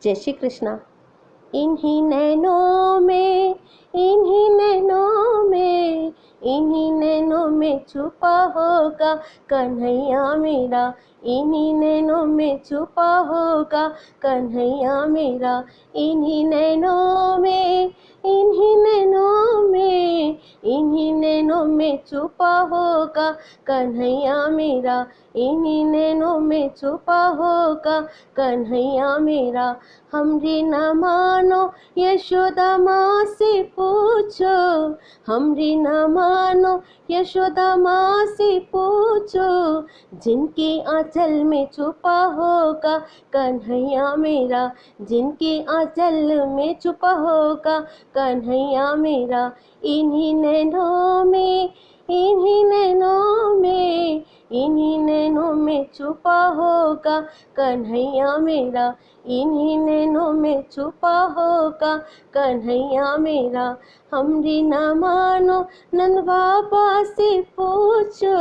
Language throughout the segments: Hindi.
जय श्री कृष्णा। इन्हीं नैनों में, इन्हीं नैनों में, इन्हीं नैनों में छुपा होगा कन्हैया मेरा। इन्हीं नैनों में छुपा होगा कन्हैया मेरा। इन्हीं नैनों में, इन्हीं नैनों में, इन्हीं नैनों में छुपा होगा कन्हैया मेरा। इन्हीं नैनों में छुपा होगा कन्हैया मेरा। हमरी न मानो यशोदा माँ से पूछो, हमरी न मानो यशोदा माँ से पूछो, जिनके आंचल में छुपा होगा कन्हैया मेरा। जिनके आंचल में छुपा होगा कन्हैया मेरा। इन्हीं नैनों में, इन्हीं नैनों में, इन्हीं नैनों में छुपा होगा कन्हैया मेरा। इन्हीं नैनों में छुपा होगा कन्हैया मेरा। हमरी न मानो नंद बाबा से पूछो,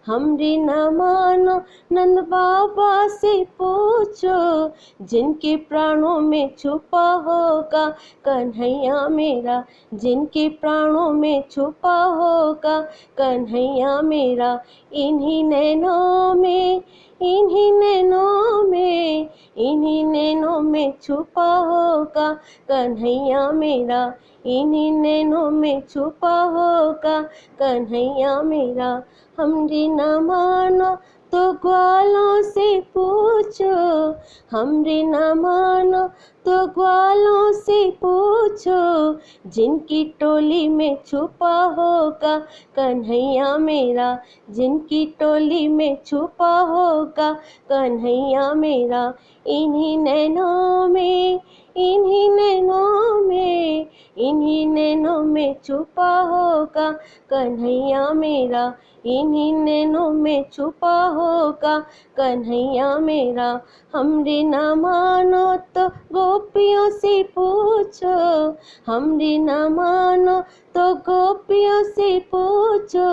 हमरी न मानो नंद बाबा से पूछो, जिनके प्राणों में छुपा होगा कन्हैया मेरा। जिनके प्राणों में छुपा होगा कन्हैया मेरा। इन्हीं नैनों में, इन्हीं नैनों में, इन्हीं नैनों में छुपा होगा कन्हैया मेरा। इन्हीं नैनों में छुपा होगा कन्हैया मेरा। हमरी न मानो तो ग्वालों से पूछो, हमरी न मानो तो ग्वालों से पूछो, जिनकी टोली में छुपा होगा कन्हैया मेरा। जिनकी टोली में छुपा होगा कन्हैया मेरा। इन्हीं नैनों में, इन्हीं नैनों में, इन्हीं नैनों में छुपा होगा कन्हैया मेरा। इन्हीं नैनों में छुपा होगा कन्हैया मेरा। हमरी न मानो तो गोपियों से पूछो, हमरी न मानो तो गोपियों से पूछो,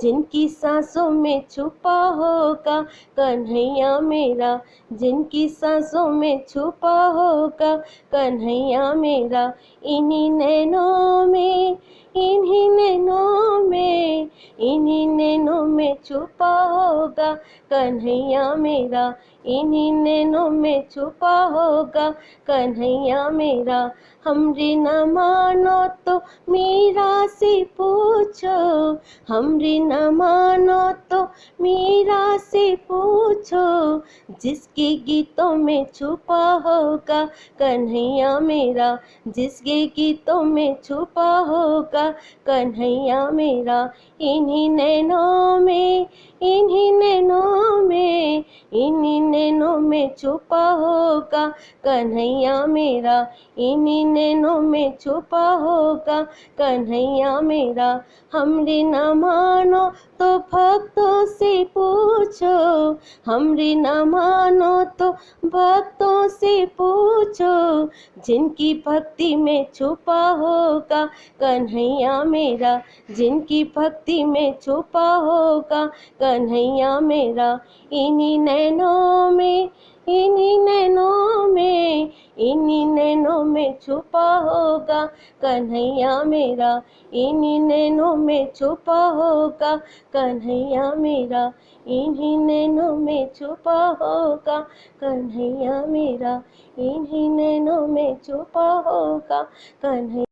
जिनकी सांसों में छुपा होगा कन्हैया मेरा। जिनकी सांसों में छुपा होगा कन्हैया मेरा। इन्हीं नैनों में, इन्हीं नैनों में, इन्हीं नैनों में छुपा होगा कन्हैया मेरा। इन्हीं नैनों में छुपा होगा कन्हैया मेरा। हमरी न मानो तो मीरा से पूछो, हमरी न मानो तो मीरा से पूछो, जिसके गीतों में छुपा होगा कन्हैया मेरा। जिसके गीतों में छुपा होगा कन्हैया मेरा। इन्हीं नैनों में, इन्हीं नैनों में, इन्हीं नैनों में छुपा होगा कन्हैया मेरा। इन्हीं नैनों में छुपा होगा कन्हैया मेरा। हमरी न मानो तो भक्तों से पूछो, हमरी न मानो तो भक्तों से पूछो, जिनकी भक्ति में छुपा होगा कन्हैया मेरा। जिनकी भक्ति में छुपा होगा कन्हैया मेरा। इन्हीं नैनों में, इन्हीं नैनों में, इन्हीं नैनों में छुपा होगा कन्हैया मेरा। इन्हीं नैनों में छुपा होगा कन्हैया मेरा। इन्हीं नैनों में छुपा होगा कन्हैया मेरा। इन्हीं नैनों में छुपा होगा कन्हैया।